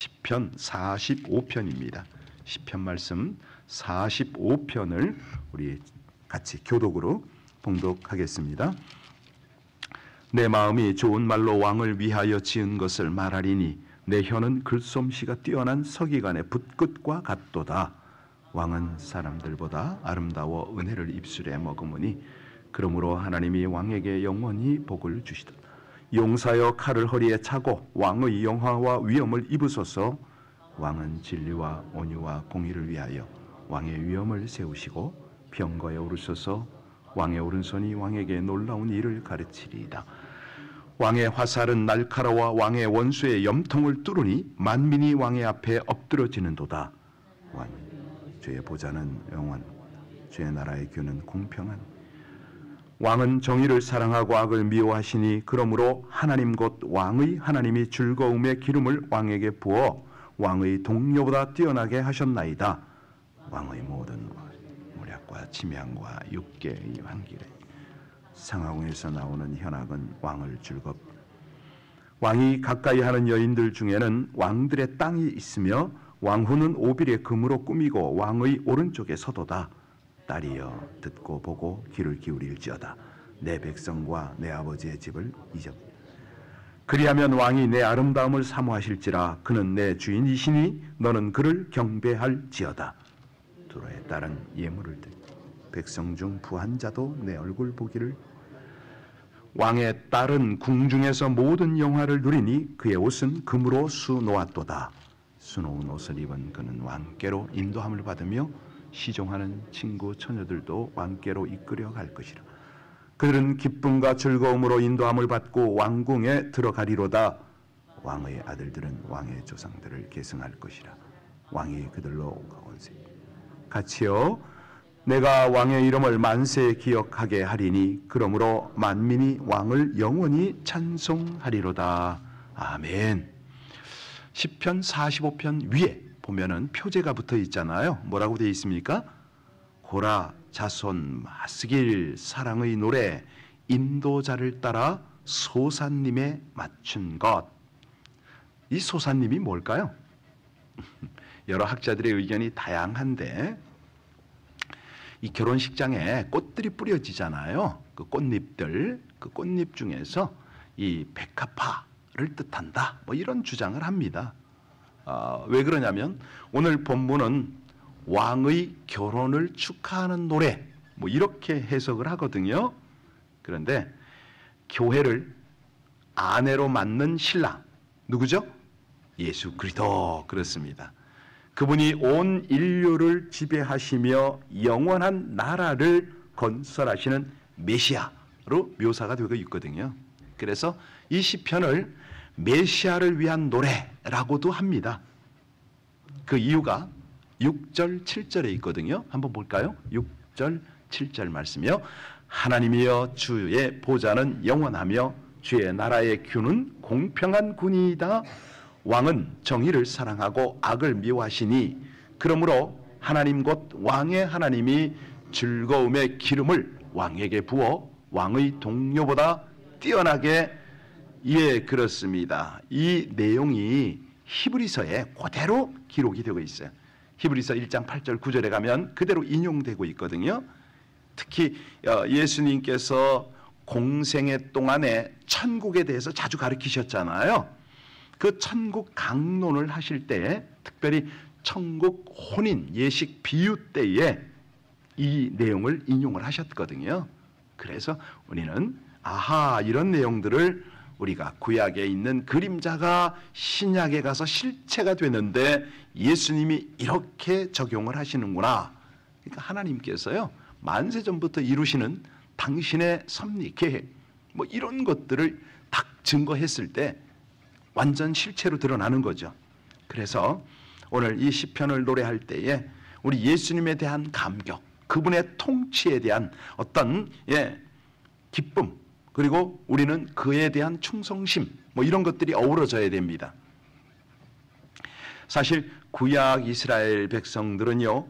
시편 45편입니다. 시편 말씀 45편을 우리 같이 교독으로 봉독하겠습니다. 내 마음이 좋은 말로 왕을 위하여 지은 것을 말하리니 내 혀는 글솜씨가 뛰어난 서기관의 붓끝과 같도다. 왕은 사람들보다 아름다워 은혜를 입술에 머금으니 그러므로 하나님이 왕에게 영원히 복을 주시도다. 용사여 칼을 허리에 차고 왕의 영화와 위엄을 입으소서. 왕은 진리와 온유와 공의를 위하여 왕의 위엄을 세우시고 병거에 오르소서. 왕의 오른손이 왕에게 놀라운 일을 가르치리이다. 왕의 화살은 날카로워 왕의 원수의 염통을 뚫으니 만민이 왕의 앞에 엎드러지는도다. 주의 보좌는 영원, 주의 나라의 규는 공평한. 왕은 정의를 사랑하고 악을 미워하시니 그러므로 하나님 곧 왕의 하나님이 즐거움의 기름을 왕에게 부어 왕의 동료보다 뛰어나게 하셨나이다. 왕의 모든 모략과 침향과 육계의 환길에 상하궁에서 나오는 현악은 왕을 즐겁. 왕이 가까이 하는 여인들 중에는 왕들의 땅이 있으며 왕후는 오빌의 금으로 꾸미고 왕의 오른쪽에 서도다. 딸이여 듣고 보고 귀를 기울일지어다. 내 백성과 내 아버지의 집을 잊어. 그리하면 왕이 내 아름다움을 사모하실지라. 그는 내 주인이시니 너는 그를 경배할지어다. 두로의 딸은 예물을 들 백성 중 부한 자도 내 얼굴 보기를. 왕의 딸은 궁중에서 모든 영화를 누리니 그의 옷은 금으로 수놓았도다. 수놓은 옷을 입은 그는 왕께로 인도함을 받으며 시종하는 친구 처녀들도 왕께로 이끌어 갈 것이라. 그들은 기쁨과 즐거움으로 인도함을 받고 왕궁에 들어가리로다. 왕의 아들들은 왕의 조상들을 계승할 것이라. 왕이 그들로 가온세. 같이요 내가 왕의 이름을 만세 기억하게 하리니 그러므로 만민이 왕을 영원히 찬송하리로다. 아멘. 시편 45편 위에 보면은 표제가 붙어 있잖아요. 뭐라고 되어 있습니까? 고라, 자손, 마스길, 사랑의 노래, 인도자를 따라 소사님에 맞춘 것. 이 소사님이 뭘까요? 여러 학자들의 의견이 다양한데 이 결혼식장에 꽃들이 뿌려지잖아요. 그 꽃잎들, 그 꽃잎 중에서 이 백합화를 뜻한다. 뭐 이런 주장을 합니다. 왜 그러냐면 오늘 본문은 왕의 결혼을 축하하는 노래 뭐 이렇게 해석을 하거든요. 그런데 교회를 아내로 맞는 신랑 누구죠? 예수 그리스도. 그렇습니다. 그분이 온 인류를 지배하시며 영원한 나라를 건설하시는 메시아로 묘사가 되고 있거든요. 그래서 이 시편을 메시아를 위한 노래라고도 합니다. 그 이유가 6절, 7절에 있거든요. 한번 볼까요? 6절, 7절 말씀이요. 하나님이여 주의 보좌는 영원하며 주의 나라의 규는 공평한 군이다. 왕은 정의를 사랑하고 악을 미워하시니 그러므로 하나님 곧 왕의 하나님이 즐거움의 기름을 왕에게 부어 왕의 동료보다 뛰어나게. 예, 그렇습니다. 이 내용이 히브리서에 그대로 기록이 되고 있어요. 히브리서 1장 8절 9절에 가면 그대로 인용되고 있거든요. 특히 예수님께서 공생애 동안에 천국에 대해서 자주 가르치셨잖아요. 그 천국 강론을 하실 때에 특별히 천국 혼인 예식 비유 때에 이 내용을 인용을 하셨거든요. 그래서 우리는 아하 이런 내용들을 우리가 구약에 있는 그림자가 신약에 가서 실체가 되는데 예수님이 이렇게 적용을 하시는구나. 그러니까 하나님께서요 만세전부터 이루시는 당신의 섭리 계획 뭐 이런 것들을 딱 증거했을 때 완전 실체로 드러나는 거죠. 그래서 오늘 이 시편을 노래할 때에 우리 예수님에 대한 감격, 그분의 통치에 대한 어떤 기쁨, 그리고 우리는 그에 대한 충성심 뭐 이런 것들이 어우러져야 됩니다. 사실 구약 이스라엘 백성들은요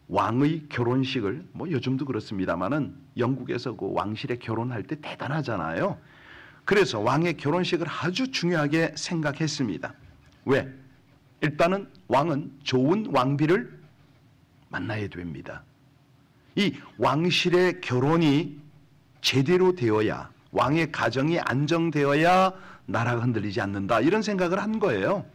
왕의 결혼식을 뭐 요즘도 그렇습니다만은 영국에서 그 왕실에 결혼할 때 대단하잖아요. 그래서 왕의 결혼식을 아주 중요하게 생각했습니다. 왜? 일단은 왕은 좋은 왕비를 만나야 됩니다. 이 왕실의 결혼이 제대로 되어야, 왕의 가정이 안정되어야 나라가 흔들리지 않는다, 이런 생각을 한 거예요.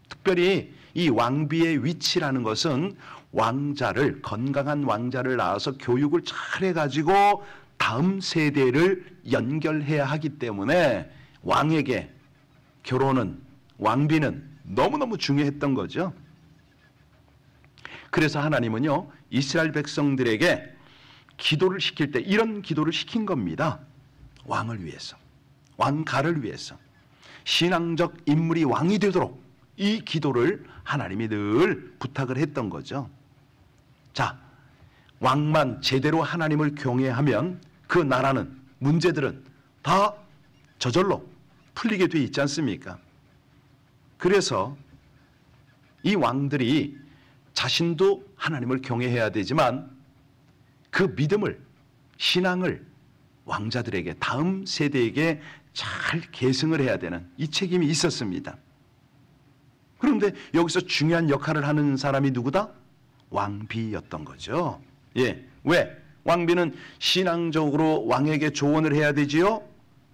특별히 이 왕비의 위치라는 것은 왕자를, 건강한 왕자를 낳아서 교육을 잘 해가지고 다음 세대를 연결해야 하기 때문에 왕에게 결혼은, 왕비는 너무너무 중요했던 거죠. 그래서 하나님은요, 이스라엘 백성들에게 기도를 시킬 때 이런 기도를 시킨 겁니다. 왕을 위해서, 왕가를 위해서, 신앙적 인물이 왕이 되도록 이 기도를 하나님이 늘 부탁을 했던 거죠. 자, 왕만 제대로 하나님을 경외하면 그 나라는, 문제들은 다 저절로 풀리게 돼 있지 않습니까? 그래서 이 왕들이 자신도 하나님을 경외해야 되지만 그 믿음을, 신앙을 왕자들에게, 다음 세대에게 잘 계승을 해야 되는 이 책임이 있었습니다. 그런데 여기서 중요한 역할을 하는 사람이 누구다? 왕비였던 거죠. 예. 왜? 왕비는 신앙적으로 왕에게 조언을 해야 되지요.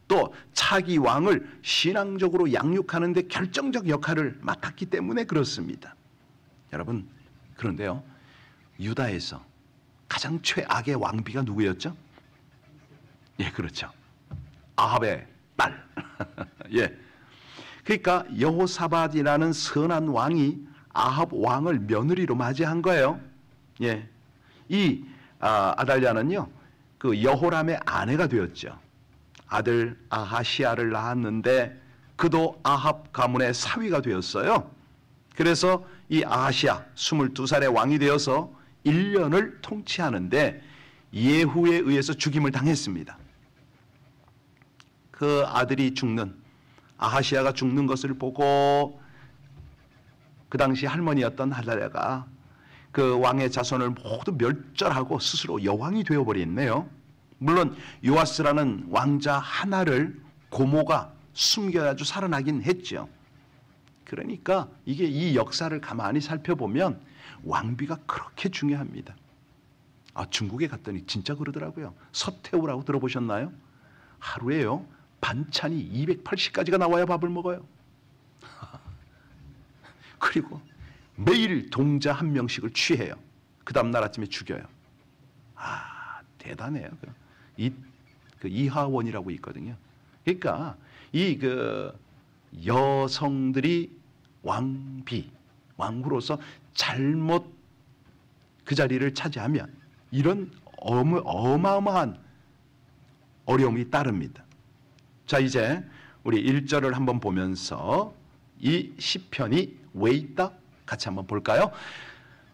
또 차기 왕을 신앙적으로 양육하는 데 결정적 역할을 맡았기 때문에 그렇습니다. 여러분, 그런데요, 유다에서 가장 최악의 왕비가 누구였죠? 예, 그렇죠. 아합의 딸. 예. 그러니까 여호사밧이라는 선한 왕이 아합 왕을 며느리로 맞이한 거예요. 예. 이 아달랴는요, 그 여호람의 아내가 되었죠. 아들 아하시아를 낳았는데 그도 아합 가문의 사위가 되었어요. 그래서 이 아하시아 22살의 왕이 되어서 1년을 통치하는데 예후에 의해서 죽임을 당했습니다. 그 아들이 죽는, 아하시아가 죽는 것을 보고 그 당시 할머니였던 하달랴가 그 왕의 자손을 모두 멸절하고 스스로 여왕이 되어버렸네요. 물론 요아스라는 왕자 하나를 고모가 숨겨가지고 살아나긴 했죠. 그러니까 이게 이 역사를 가만히 살펴보면 왕비가 그렇게 중요합니다. 중국에 갔더니 진짜 그러더라고요. 서태후라고 들어보셨나요? 하루에요, 반찬이 280가지가 나와야 밥을 먹어요. 그리고 매일 동자 한 명씩을 취해요. 그 다음날 아침에 죽여요. 대단해요. 그 이하원이라고 있거든요. 그러니까 이 여성들이 왕후로서 잘못 그 자리를 차지하면 이런 어마어마한 어려움이 따릅니다. 자, 이제 우리 1절을 한번 보면서 이 시편이 왜 있다? 같이 한번 볼까요?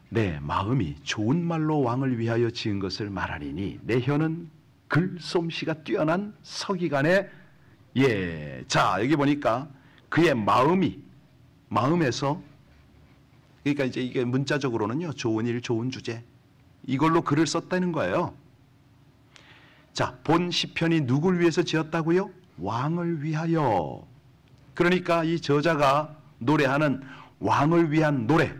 내 마음이 좋은 말로 왕을 위하여 지은 것을 말하리니 내 혀는 글솜씨가 뛰어난 서기관의, 예. 자, 여기 보니까 그의 마음에서, 그러니까 이제 이게 문자적으로는요, 좋은 일, 좋은 주제, 이걸로 글을 썼다는 거예요. 자, 본 시편이 누굴 위해서 지었다고요? 왕을 위하여. 그러니까 이 저자가 노래하는 왕을 위한 노래,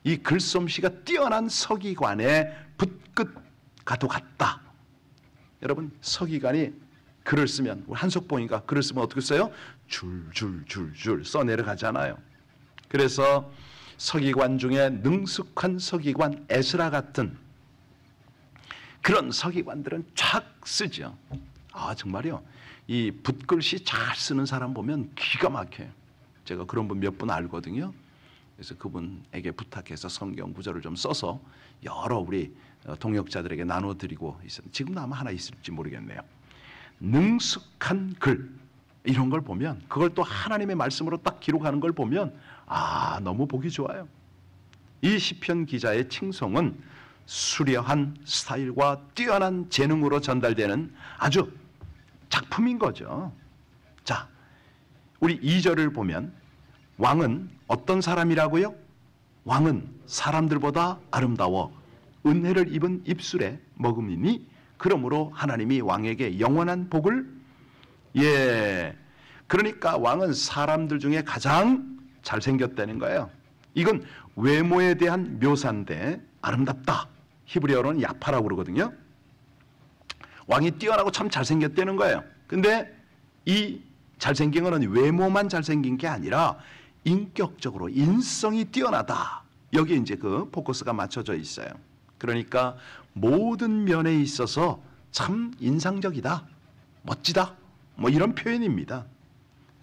이 글솜씨가 뛰어난 서기관의 붓끝과도 같다. 여러분, 서기관이 글을 쓰면, 한석봉이가 글을 쓰면 어떻게 써요? 줄줄줄줄 써 내려가잖아요. 그래서 서기관 중에 능숙한 서기관 에스라 같은 그런 서기관들은 쫙 쓰죠. 정말요, 이 붓글씨 잘 쓰는 사람 보면 기가 막혀요. 제가 그런 분 몇 분 알거든요. 그래서 그분에게 부탁해서 성경 구절을 좀 써서 여러 우리 동역자들에게 나눠드리고 있어요. 지금도 아마 하나 있을지 모르겠네요. 능숙한 글, 이런 걸 보면, 그걸 또 하나님의 말씀으로 딱 기록하는 걸 보면 너무 보기 좋아요. 이 시편 기자의 칭송은 수려한 스타일과 뛰어난 재능으로 전달되는 아주 작품인 거죠. 자, 우리 2절을 보면 왕은 어떤 사람이라고요? 왕은 사람들보다 아름다워 은혜를 입은 입술에 머금이니 그러므로 하나님이 왕에게 영원한 복을, 예, 그러니까 왕은 사람들 중에 가장 잘생겼다는 거예요. 이건 외모에 대한 묘사인데 아름답다. 히브리어로는 야파라고 그러거든요. 왕이 뛰어나고 참 잘생겼다는 거예요. 근데 이 잘생긴 거는 외모만 잘생긴 게 아니라 인격적으로 인성이 뛰어나다. 여기 이제 그 포커스가 맞춰져 있어요. 그러니까 모든 면에 있어서 참 인상적이다, 멋지다, 뭐 이런 표현입니다.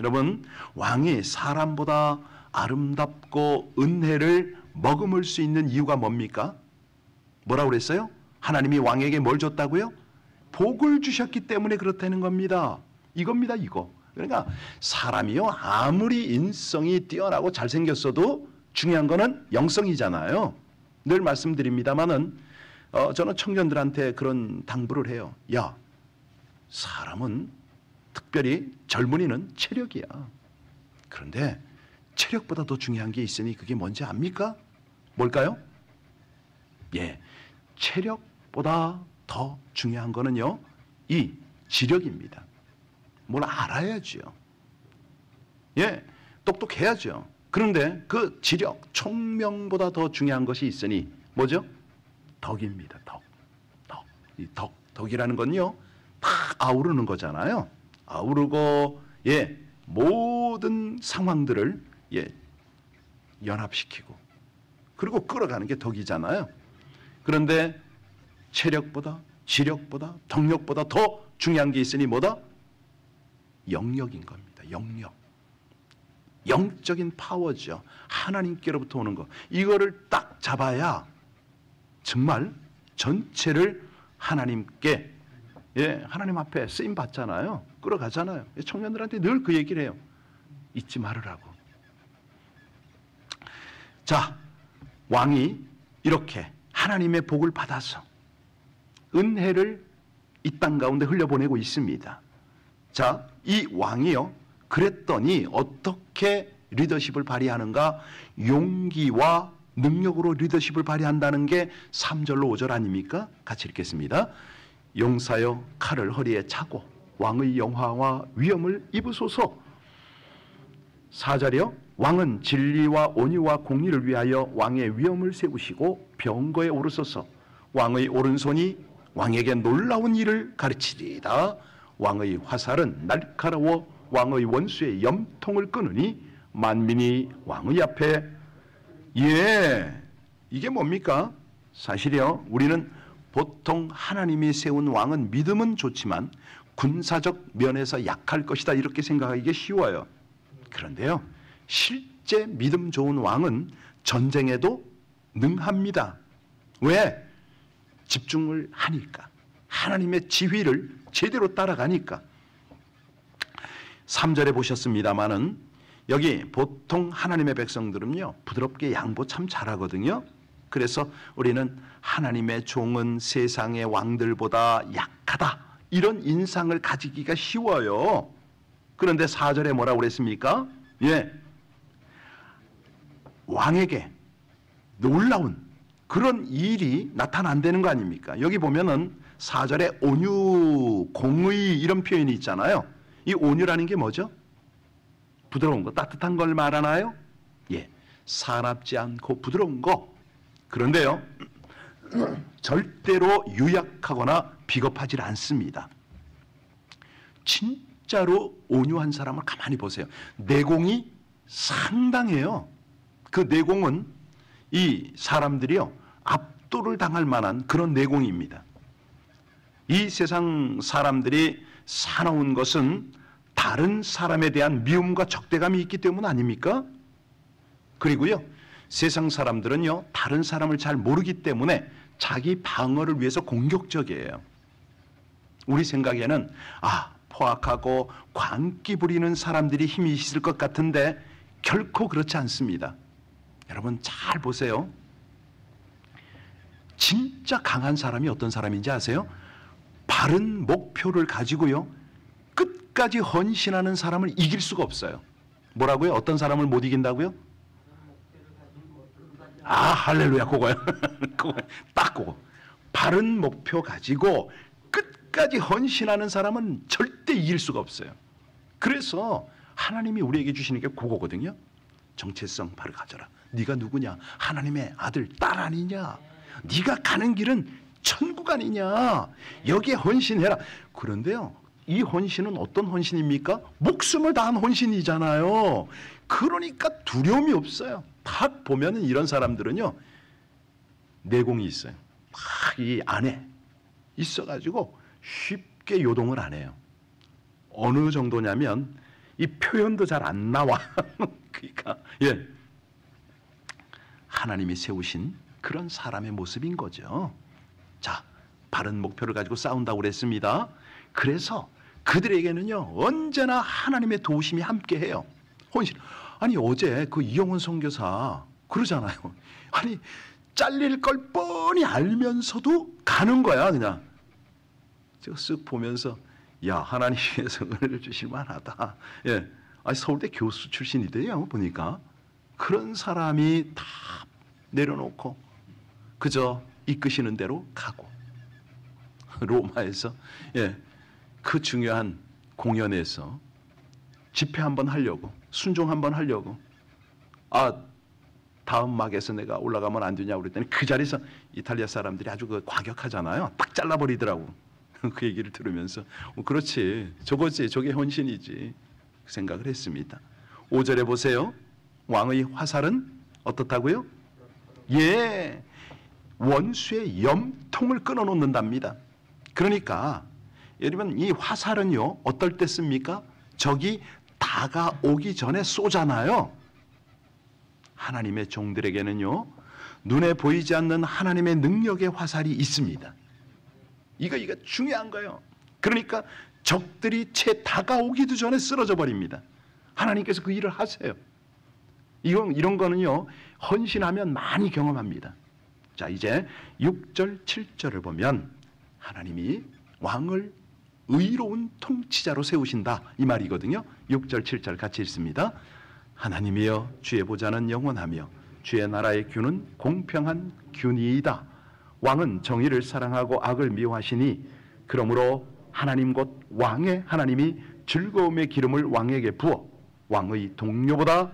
여러분, 왕이 사람보다 아름답고 은혜를 머금을 수 있는 이유가 뭡니까? 뭐라고 그랬어요? 하나님이 왕에게 뭘 줬다고요? 복을 주셨기 때문에 그렇다는 겁니다. 이겁니다, 이거. 그러니까 사람이요, 아무리 인성이 뛰어나고 잘생겼어도 중요한 거는 영성이잖아요. 늘 말씀드립니다마는 저는 청년들한테 그런 당부를 해요. 야, 사람은 특별히 젊은이는 체력이야. 그런데 체력보다 더 중요한 게 있으니 그게 뭔지 압니까? 뭘까요? 예, 체력보다 더 중요한 거는요, 이 지력입니다. 뭘 알아야죠. 예, 똑똑해야죠. 그런데 그 지력, 총명보다 더 중요한 것이 있으니 뭐죠? 덕입니다. 덕. 이 덕이라는 건요, 다 아우르는 거잖아요. 아우르고, 예, 모든 상황들을 연합시키고, 그리고 끌어가는 게 덕이잖아요. 그런데 체력보다, 지력보다, 덕력보다 더 중요한 게 있으니 뭐다? 영력인 겁니다. 영력. 영적인 파워죠. 하나님께로부터 오는 거. 이거를 딱 잡아야 정말 전체를 하나님께, 하나님 앞에 쓰임 받잖아요. 끌어가잖아요. 청년들한테 늘 그 얘기를 해요. 잊지 말으라고. 자, 왕이 이렇게 하나님의 복을 받아서 은혜를 이 땅 가운데 흘려보내고 있습니다. 자, 이 왕이요, 그랬더니 어떻게 리더십을 발휘하는가? 용기와 능력으로 리더십을 발휘한다는 게 3절로 5절 아닙니까? 같이 읽겠습니다. 용사여, 칼을 허리에 차고 왕의 영화와 위엄을 입으소서. 4절이요, 왕은 진리와 온유와 공의를 위하여 왕의 위엄을 세우시고 병거에 오르소서. 왕의 오른손이 왕에게 놀라운 일을 가르치리이다. 왕의 화살은 날카로워 왕의 원수의 염통을 끊으니 만민이 왕의 앞에. 이게 뭡니까? 사실이요, 우리는 보통 하나님이 세운 왕은 믿음은 좋지만 군사적 면에서 약할 것이다 이렇게 생각하기가 쉬워요. 그런데요, 실제 믿음 좋은 왕은 전쟁에도 능합니다. 왜? 집중을 하니까. 하나님의 지휘를 제대로 따라가니까. 3절에 보셨습니다마는 여기 보통 하나님의 백성들은요, 부드럽게 양보 참 잘하거든요. 그래서 우리는 하나님의 종은 세상의 왕들보다 약하다, 이런 인상을 가지기가 쉬워요. 그런데 4절에 뭐라고 그랬습니까? 왕에게 놀라운 그런 일이 나타난다는 거 아닙니까? 여기 보면은 4절에 온유, 공의 이런 표현이 있잖아요. 이 온유라는 게 뭐죠? 부드러운 거, 따뜻한 걸 말하나요? 사납지 않고 부드러운 거. 그런데요, 절대로 유약하거나 비겁하지 않습니다. 진짜로 온유한 사람을 가만히 보세요. 내공이 상당해요. 그 내공은 이 사람들이요, 압도를 당할 만한 그런 내공입니다. 이 세상 사람들이 사나운 것은 다른 사람에 대한 미움과 적대감이 있기 때문 아닙니까? 그리고요, 세상 사람들은요, 다른 사람을 잘 모르기 때문에 자기 방어를 위해서 공격적이에요. 우리 생각에는 포악하고 광기 부리는 사람들이 힘이 있을 것 같은데 결코 그렇지 않습니다. 여러분 잘 보세요. 진짜 강한 사람이 어떤 사람인지 아세요? 바른 목표를 가지고요, 끝까지 헌신하는 사람을 이길 수가 없어요. 뭐라고요? 어떤 사람을 못 이긴다고요? 할렐루야, 그거요. 딱 그거. 바른 목표 가지고 끝까지 헌신하는 사람은 절대 이길 수가 없어요. 그래서 하나님이 우리에게 주시는 게 그거거든요. 정체성 바로 가져라. 네가 누구냐? 하나님의 아들, 딸 아니냐? 네가 가는 길은 천국 아니냐? 여기에 헌신해라. 그런데요, 이 헌신은 어떤 헌신입니까? 목숨을 다한 헌신이잖아요. 그러니까 두려움이 없어요. 딱 보면은 이런 사람들은요, 내공이 있어요. 막 이 안에 있어가지고 쉽게 요동을 안 해요. 어느 정도냐면 이 표현도 잘 안 나와. 그러니까 하나님이 세우신 그런 사람의 모습인 거죠. 자, 바른 목표를 가지고 싸운다고 그랬습니다. 그래서 그들에게는요, 언제나 하나님의 도우심이 함께해요. 헌신. 아니, 어제 그 이영훈 선교사 그러잖아요. 아니, 잘릴 걸 뻔히 알면서도 가는 거야. 그냥 제가 쓱 보면서, 야, 하나님께서 은혜를 주실 만하다. 아니, 서울대 교수 출신이대요. 보니까 그런 사람이 다 내려놓고 그저 이끄시는 대로 가고, 로마에서 그 중요한 공연에서 집회 한번 하려고, 순종 한번 하려고, 다음 막에서 내가 올라가면 안 되냐고 그랬더니 그 자리에서 이탈리아 사람들이 아주 그 과격하잖아요. 딱 잘라버리더라고. 그 얘기를 들으면서 그렇지, 저거지, 저게 헌신이지 생각을 했습니다. 5절에 보세요. 왕의 화살은 어떻다고요? 원수의 염통을 끊어놓는답니다. 그러니까 여러분, 이 화살은요, 어떨 때 씁니까? 적이 다가오기 전에 쏘잖아요. 하나님의 종들에게는요, 눈에 보이지 않는 하나님의 능력의 화살이 있습니다. 이거 중요한 거예요. 그러니까 적들이 채 다가오기도 전에 쓰러져 버립니다. 하나님께서 그 일을 하세요. 이런 거는요, 헌신하면 많이 경험합니다. 자, 이제 6절, 7절을 보면 하나님이 왕을 의로운 통치자로 세우신다, 이 말이거든요. 6절, 7절 같이 읽습니다. 하나님이여, 주의 보좌는 영원하며 주의 나라의 균은 공평한 균이이다. 왕은 정의를 사랑하고 악을 미워하시니 그러므로 하나님 곧 왕의 하나님이 즐거움의 기름을 왕에게 부어 왕의 동료보다,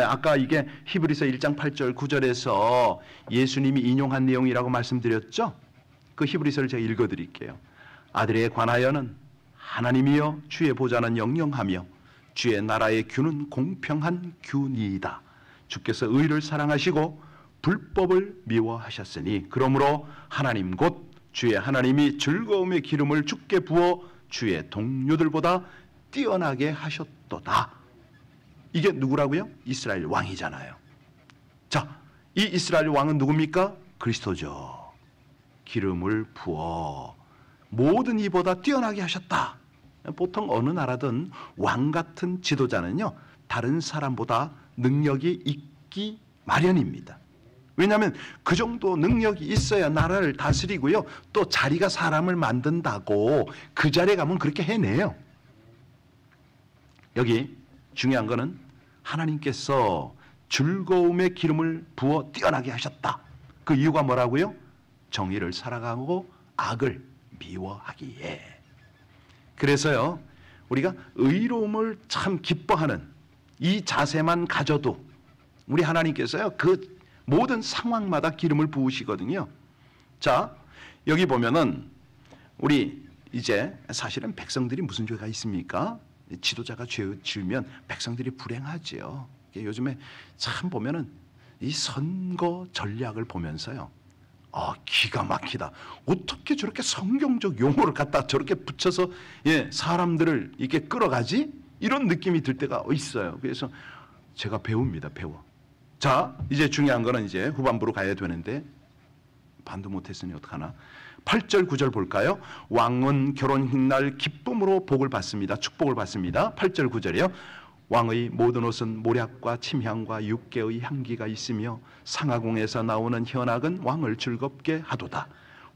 아까 이게 히브리서 1장 8절 9절에서 예수님이 인용한 내용이라고 말씀드렸죠. 그 히브리서를 제가 읽어드릴게요. 아들에 관하여는 하나님이여, 주의 보좌는 영영하며 주의 나라의 균은 공평한 균이이다. 주께서 의를 사랑하시고 불법을 미워하셨으니 그러므로 하나님 곧 주의 하나님이 즐거움의 기름을 주께 부어 주의 동료들보다 뛰어나게 하셨도다. 이게 누구라고요? 이스라엘 왕이잖아요. 자, 이 이스라엘 왕은 누굽니까? 그리스도죠. 기름을 부어 모든 이보다 뛰어나게 하셨다. 보통 어느 나라든 왕 같은 지도자는요, 다른 사람보다 능력이 있기 마련입니다. 왜냐하면 그 정도 능력이 있어야 나라를 다스리고요, 또 자리가 사람을 만든다고 그 자리에 가면 그렇게 해내요. 여기 중요한 거는 하나님께서 즐거움의 기름을 부어 뛰어나게 하셨다. 그 이유가 뭐라고요? 정의를 사랑하고 악을 미워하기에. 그래서요, 우리가 의로움을 참 기뻐하는 이 자세만 가져도 우리 하나님께서요, 그 모든 상황마다 기름을 부으시거든요. 자, 여기 보면은 우리 이제 사실은 백성들이 무슨 죄가 있습니까? 지도자가 죄 지으면 백성들이 불행하지요. 요즘에 참 보면은 이 선거 전략을 보면서요, 기가 막히다. 어떻게 저렇게 성경적 용어를 갖다 저렇게 붙여서 사람들을 이렇게 끌어가지? 이런 느낌이 들 때가 있어요. 그래서 제가 배웁니다. 배워. 자, 이제 중요한 거는 이제 후반부로 가야 되는데 반도 못했으니 어떡하나. 8절 9절 볼까요? 왕은 결혼식 기쁨으로 복을 받습니다. 축복을 받습니다. 8절 9절이요. 왕의 모든 옷은 모략과 침향과 육개의 향기가 있으며 상하궁에서 나오는 현악은 왕을 즐겁게 하도다.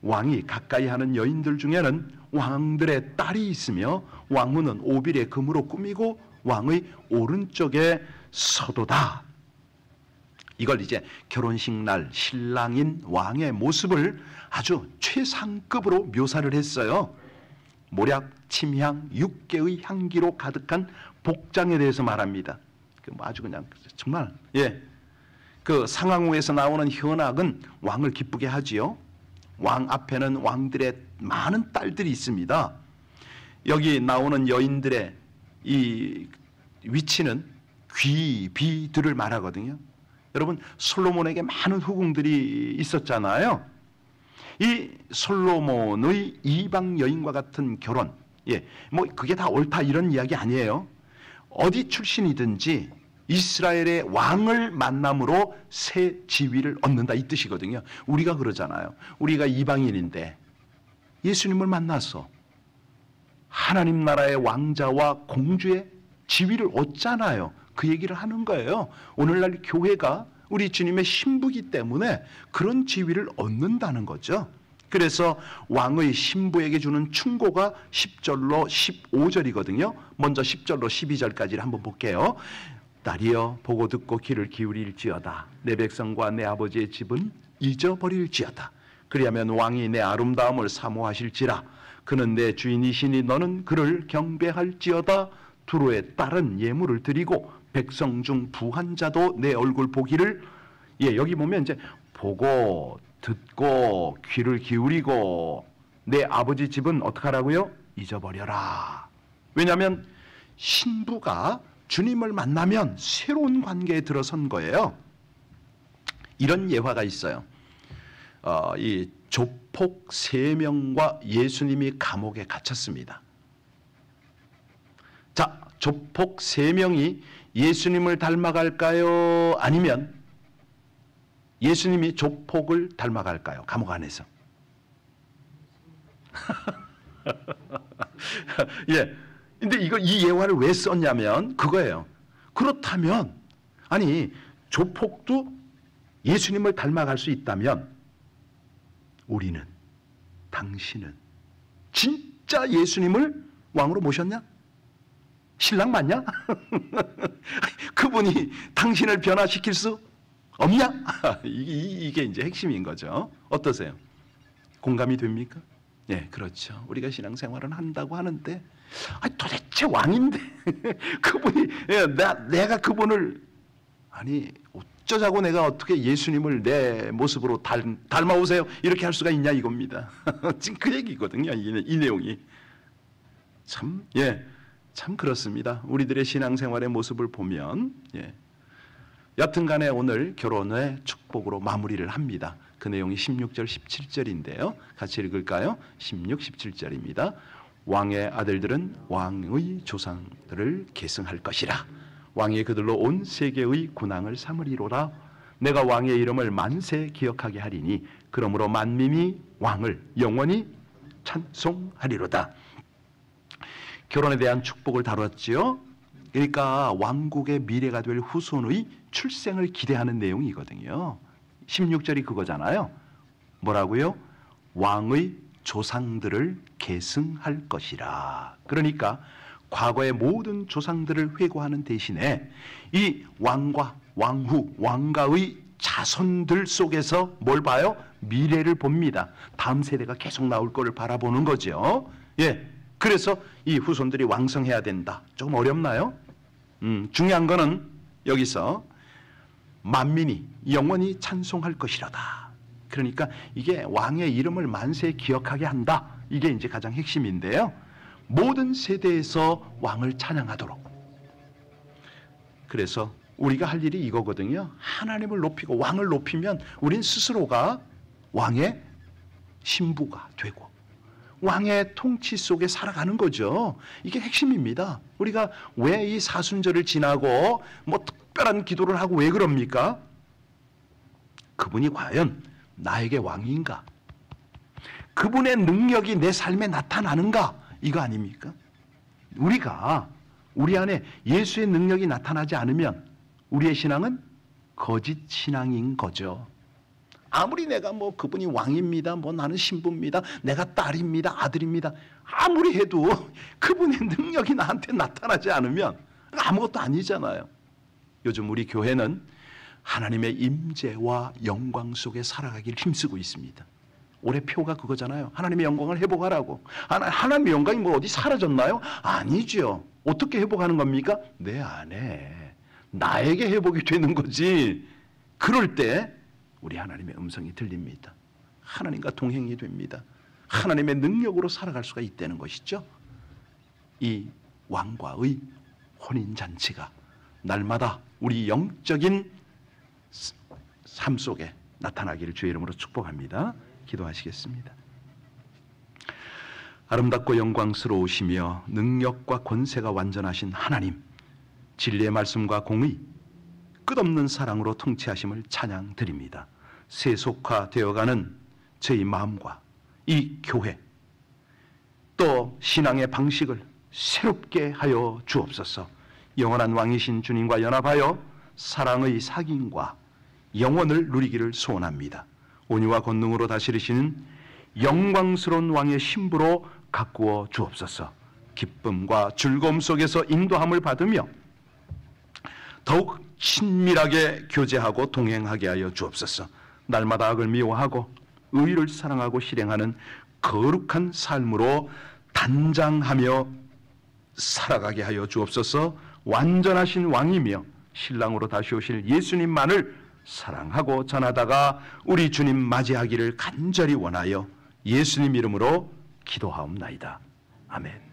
왕이 가까이 하는 여인들 중에는 왕들의 딸이 있으며 왕후는 오빌의 금으로 꾸미고 왕의 오른쪽에 서도다. 이걸 이제 결혼식 날 신랑인 왕의 모습을 아주 최상급으로 묘사를 했어요. 모략, 침향, 육개의 향기로 가득한 복장에 대해서 말합니다. 뭐 아주 그냥 정말 그 상황후에서 나오는 현악은 왕을 기쁘게 하지요. 왕 앞에는 왕들의 많은 딸들이 있습니다. 여기 나오는 여인들의 이 위치는 귀비들을 말하거든요. 여러분, 솔로몬에게 많은 후궁들이 있었잖아요. 이 솔로몬의 이방 여인과 같은 결혼, 뭐 그게 다 옳다 이런 이야기 아니에요. 어디 출신이든지 이스라엘의 왕을 만남으로 새 지위를 얻는다 이 뜻이거든요. 우리가 그러잖아요. 우리가 이방인인데 예수님을 만나서 하나님 나라의 왕자와 공주의 지위를 얻잖아요. 그 얘기를 하는 거예요. 오늘날 교회가 우리 주님의 신부이기 때문에 그런 지위를 얻는다는 거죠. 그래서 왕의 신부에게 주는 충고가 10절로 15절이거든요. 먼저 10절로 12절까지를 한번 볼게요. 딸이여 보고 듣고 귀를 기울일지어다. 내 백성과 내 아버지의 집은 잊어버릴지어다. 그리하면 왕이 내 아름다움을 사모하실지라. 그는 내 주인이시니 너는 그를 경배할지어다. 두로의 딸은 예물을 드리고 백성 중 부한 자도 내 얼굴 보기를 여기 보면 이제 보고 듣고 귀를 기울이고 내 아버지 집은 어떻게 하라고요? 잊어버려라. 왜냐하면 신부가 주님을 만나면 새로운 관계에 들어선 거예요. 이런 예화가 있어요. 이 조폭 3명과 예수님이 감옥에 갇혔습니다. 자, 조폭 3명이 예수님을 닮아갈까요? 아니면 예수님이 조폭을 닮아갈까요? 감옥 안에서. 근데 이 예화를 왜 썼냐면 그거예요. 그렇다면 아니 조폭도 예수님을 닮아갈 수 있다면 우리는, 당신은 진짜 예수님을 왕으로 모셨냐? 신랑 맞냐? 그분이 당신을 변화시킬 수 없냐? 이게 이제 핵심인 거죠. 어떠세요? 공감이 됩니까? 그렇죠. 우리가 신앙생활은 한다고 하는데 도대체 왕인데 그분이 내가 그분을 어쩌자고 내가 어떻게 예수님을 내 모습으로 닮아오세요 이렇게 할 수가 있냐 이겁니다. 지금 그 얘기거든요. 이 내용이 참 그렇습니다. 우리들의 신앙생활의 모습을 보면 여튼간에 오늘 결혼의 축복으로 마무리를 합니다. 그 내용이 16절 17절인데요. 같이 읽을까요? 16, 17절입니다. 왕의 아들들은 왕의 조상들을 계승할 것이라. 왕이 그들로 온 세계의 군왕을 삼으리로라. 내가 왕의 이름을 만세 기억하게 하리니 그러므로 만민이 왕을 영원히 찬송하리로다. 결혼에 대한 축복을 다뤘지요. 그러니까 왕국의 미래가 될 후손의 출생을 기대하는 내용이거든요. 16절이 그거잖아요. 뭐라고요? 왕의 조상들을 계승할 것이라. 그러니까 과거의 모든 조상들을 회고하는 대신에 이 왕과 왕후, 왕가의 자손들 속에서 뭘 봐요? 미래를 봅니다. 다음 세대가 계속 나올 거를 바라보는 거죠. 그래서 이 후손들이 왕성해야 된다. 조금 어렵나요? 중요한 거는 여기서 만민이 영원히 찬송할 것이라다. 그러니까 이게 왕의 이름을 만세 기억하게 한다. 이게 이제 가장 핵심인데요. 모든 세대에서 왕을 찬양하도록. 그래서 우리가 할 일이 이거거든요. 하나님을 높이고 왕을 높이면 우린 스스로가 왕의 신부가 되고 왕의 통치 속에 살아가는 거죠. 이게 핵심입니다. 우리가 왜 이 사순절을 지나고 뭐 특별한 기도를 하고 왜 그럽니까? 그분이 과연 나에게 왕인가? 그분의 능력이 내 삶에 나타나는가? 이거 아닙니까? 우리 안에 예수의 능력이 나타나지 않으면 우리의 신앙은 거짓 신앙인 거죠. 아무리 내가 뭐 그분이 왕입니다, 뭐 나는 신부입니다, 내가 딸입니다, 아들입니다, 아무리 해도 그분의 능력이 나한테 나타나지 않으면 아무것도 아니잖아요. 요즘 우리 교회는 하나님의 임재와 영광 속에 살아가기를 힘쓰고 있습니다. 올해 표가 그거잖아요. 하나님의 영광을 회복하라고. 하나님의 영광이 뭐 어디 사라졌나요? 아니죠. 어떻게 회복하는 겁니까? 내 안에 나에게 회복이 되는 거지. 그럴 때 우리 하나님의 음성이 들립니다. 하나님과 동행이 됩니다. 하나님의 능력으로 살아갈 수가 있다는 것이죠. 이 왕과의 혼인잔치가 날마다 우리 영적인 삶 속에 나타나기를 주의 이름으로 축복합니다. 기도하시겠습니다. 아름답고 영광스러우시며 능력과 권세가 완전하신 하나님, 진리의 말씀과 공의, 끝없는 사랑으로 통치하심을 찬양드립니다. 세속화되어가는 저희 마음과 이 교회, 또 신앙의 방식을 새롭게 하여 주옵소서. 영원한 왕이신 주님과 연합하여 사랑의 사귐과 영원을 누리기를 소원합니다. 온유와 권능으로 다스리시는 영광스러운 왕의 신부로 가꾸어 주옵소서. 기쁨과 즐거움 속에서 인도함을 받으며 더욱 친밀하게 교제하고 동행하게 하여 주옵소서. 날마다 악을 미워하고 의를 사랑하고 실행하는 거룩한 삶으로 단장하며 살아가게 하여 주옵소서. 완전하신 왕이며 신랑으로 다시 오실 예수님만을 사랑하고 전하다가 우리 주님 맞이하기를 간절히 원하여 예수님 이름으로 기도하옵나이다. 아멘.